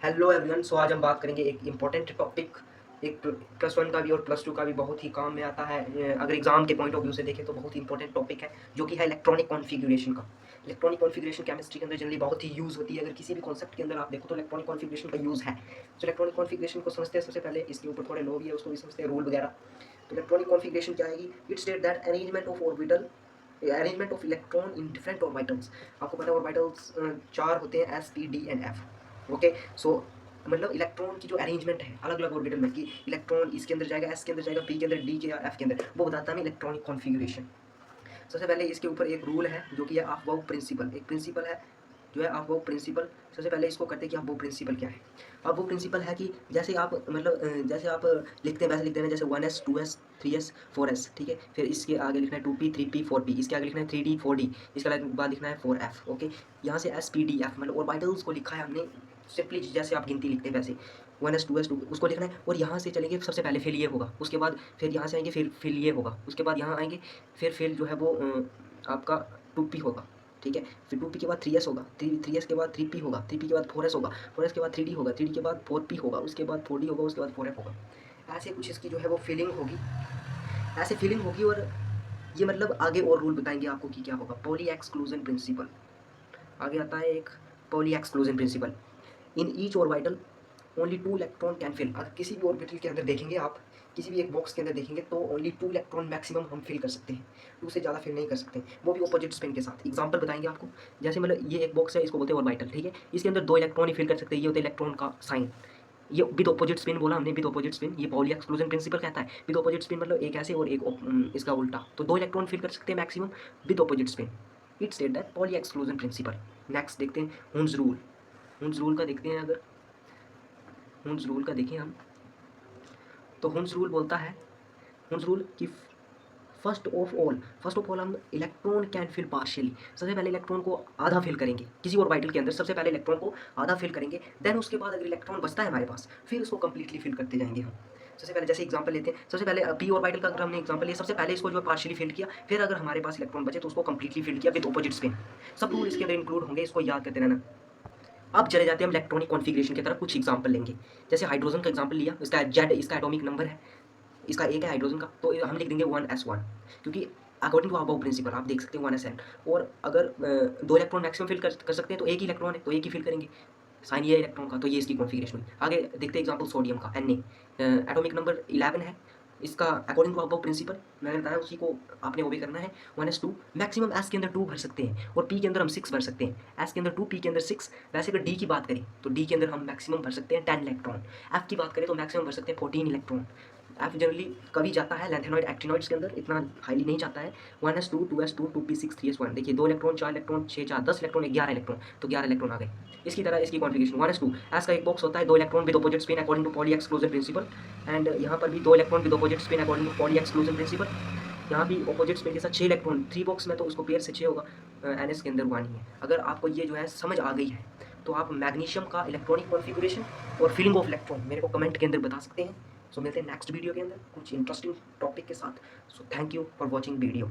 Hello everyone. सो आज हम बात करेंगे एक इम्पॉर्टेंट टॉपिक, एक +1 का भी और +2 का भी बहुत ही काम में आता है। अगर एग्जाम के पॉइंट ऑफ व्यू से देखें तो बहुत ही इंपॉर्टेंट टॉपिक है, जो कि है इलेक्ट्रॉनिक कॉन्फ़िगरेशन का। इलेक्ट्रॉनिक कॉन्फ़िगरेशन केमिस्ट्री के अंदर जनरली बहुत ही यूज़ होती है। अगर किसी भी कॉन्सेप्ट के अंदर आप देखो तो इलेक्ट्रॉनिक कॉन्फ़िगरेशन का यूज़ है। तो इलेक्ट्रॉनिक कॉन्फ़िगरेशन को समझते हैं, सबसे पहले इसके ऊपर थोड़े लॉ भी है, उसको भी समझते हैं, रूल वगैरह। तो इलेक्ट्रॉनिक कॉन्फ़िगरेशन क्या आएगी? It state that arrangement of electron in different orbitals. आपको पता है ऑर्बिटल्स 4 होते हैं, S, P, D and F। Okay, so मतलब इलेक्ट्रॉन की जो अरेंजमेंट है अलग अलग ऑर्बिटल में, कि इलेक्ट्रॉन इसके अंदर जाएगा, S के अंदर जाएगा, P के अंदर, D के या F के अंदर, वो बताता है इलेक्ट्रॉनिक कॉन्फ़िगरेशन। सबसे पहले इसके ऊपर एक रूल है जो कि है अफबाउ प्रिंसिपल। एक प्रिंसिपल है जो है अफबाउ प्रिंसिपल। सबसे पहले इसको करते हैं कि अफबाउ प्रिंसिपल क्या है। अफबाउ प्रिंसिपल है कि जैसे आप जैसे आप लिखते हैं वैसे लिखते हैं, जैसे 1s 2s 3s 4s, ठीक है। फिर इसके आगे लिखना है 2p 3p 4p, इसके आगे लिखना है 3d 4d, इसके बाद लिखना है 4f। ओके, यहाँ से S P D F मतलब ऑर्बिटल्स को लिखा है हमने सिंपली, जैसे आप गिनती लिखते हैं वैसे 1s 2s 2 उसको लिखना है। और यहाँ से चलेंगे, सबसे पहले फिर ये होगा, उसके बाद फिर यहाँ से आएंगे, फिर ये होगा, उसके बाद यहाँ आएंगे, फिर जो है वो आपका 2p होगा, ठीक है। फिर 2p के बाद 3s होगा, 3s के बाद 3p होगा, 3p के बाद 4s होगा, 4s के बाद 3d होगा, 3d के बाद 4p होगा, उसके बाद 4d होगा, उसके बाद 4f होगा। ऐसे कुछ इसकी जो है वो फीलिंग होगी, ऐसे फीलिंग होगी। और ये मतलब आगे और रूल बताएंगे आपको कि क्या होगा। पॉली एक्सक्लूजन प्रिंसिपल आगे आता है, एक Pauli exclusion principle. In each orbital only 2 electron can fill. अगर किसी भी ऑर्बिटल के अंदर देखेंगे आप, किसी भी एक बॉक्स के अंदर देखेंगे तो ओनली 2 इलेक्ट्रॉन मैक्सिमम हम फिल कर सकते हैं, 2 से ज़्यादा फिल नहीं कर सकते, वो भी ऑपोजिट स्पिन के साथ। एग्जांपल बताएंगे आपको, जैसे मतलब ये एक बॉक्स है, इसको बोलते हैं ऑर्बिटल, ठीक है। इसके अंदर 2 इलेक्ट्रॉन ही फिल कर सकते हैं, ये होता है इलेक्ट्रॉन का साइन। ये विद ऑपोजिट स्पिन बोला हमने, विद ऑपोजिट स्पिन, ये पॉली एक्सक्लूजन प्रिंसिपल कहता है। विद ऑपोजिट स्पिन मतलब एक ऐसे और एक इसका उल्टा, तो 2 इलेक्ट्रॉन फिल कर सकते हैं maximum with opposite spin. It state that poly exclusion principal. Next देखते हैं हुन्स रूल। हुन्स रूल का देखते हैं, अगर हुन्स रूल का देखें हम, तो हुन्स रूल बोलता है, हुन्स रूल कि फर्स्ट ऑफ ऑल हम इलेक्ट्रॉन कैन फिल पार्शियली। सबसे पहले इलेक्ट्रॉन को आधा फिल करेंगे किसी ऑर्बिटल के अंदर, सबसे पहले इलेक्ट्रॉन को आधा फिल करेंगे, देन उसके बाद अगर इलेक्ट्रॉन बचता है हमारे पास, फिर उसको कंप्लीटली फिल करते जाएंगे हम। सबसे पहले जैसे एग्जांपल लेते हैं, सबसे पहले पी ऑर्बिटल का अगर हमने एग्जांपल लिया, सबसे पहले इसको जो पार्शियली फिल किया, फिर अगर हमारे पास इलेक्ट्रॉन बचे तो उसको कंप्लीटली फिल किया विद ऑपोजिट स्पिन। सब रूल इसके अंदर इंक्लूड होंगे, इसको याद करते रहना। अब चले जाते हैं हम इलेक्ट्रॉनिक कॉन्फ़िगरेशन की तरफ, कुछ एग्जांपल लेंगे। जैसे हाइड्रोजन का एग्जांपल लिया, इसका जेड इसका एटॉमिक नंबर है, इसका एक है हाइड्रोजन का, तो हम लिख देंगे 1s1, क्योंकि अकॉर्डिंग टू अबाउ प्रिंसिपल आप देख सकते हैं 1sn। और अगर 2 इलेक्ट्रॉन मैक्सिमम फिल कर सकते हैं तो एक ही इलेक्ट्रॉन है तो एक ही फिल करेंगे, साइन ये है इलेक्ट्रॉन का, तो ये इसकी कॉन्फ़िगरेशन हुई। आगे देखते हैं एग्जांपल सोडियम का, Na एटॉमिक नंबर 11 है, इसका अकॉर्डिंग टू अबाउ प्रिंसिपल मैंने बताया उसी को आपने ओबे करना है। 1s2 मैक्सिमम एस के अंदर 2 भर सकते हैं और पी के अंदर हम 6 भर सकते हैं। एस के अंदर 2, पी के अंदर 6। वैसे अगर डी की बात करें तो डी के अंदर हम मैक्सिमम भर सकते हैं 10 इलेक्ट्रॉन। एफ की बात करें तो मैक्सिमम भर सकते हैं 14 इलेक्ट्रॉन। एफ जनरली कभी जाता है लैंथेनॉइड एक्टिनॉइड्स के अंदर, इतना हाईली नहीं जाता है। 1s2 2s2 2p6 3s1, देखिए 2 इलेक्ट्रॉन 4 इलेक्ट्रॉन 6 4 10 इलेक्ट्रॉन 11 इलेक्ट्रॉन, तो 11 इलेक्ट्रॉन आ गए। इसकी तरह इसकी कॉन्फ़िगरेशन 1s2 एस का एक बॉक्स होता है, 2 electron with opposite spin according to Pauli exclusion principle. And यहाँ पर भी 2 electron with opposite spin according to Pauli exclusion principle. यहाँ भी ऑपोजिट स्पिन के साथ 6 इलेक्ट्रॉन, 3 बॉक्स में तो उसको पेयर से 6 होगा, NS के अंदर 1 ही है। अगर आपको ये जो है समझ आ गई है तो आप मैग्नीशियम का इलेक्ट्रॉनिक कॉन्फ़िगरेशन और फीलिंग ऑफ इलेक्ट्रॉन मेरे को कमेंट के अंदर बता सकते हैं। सो मिलते हैं नेक्स्ट वीडियो के अंदर कुछ इंटरेस्टिंग टॉपिक के साथ। So thank you for watching video.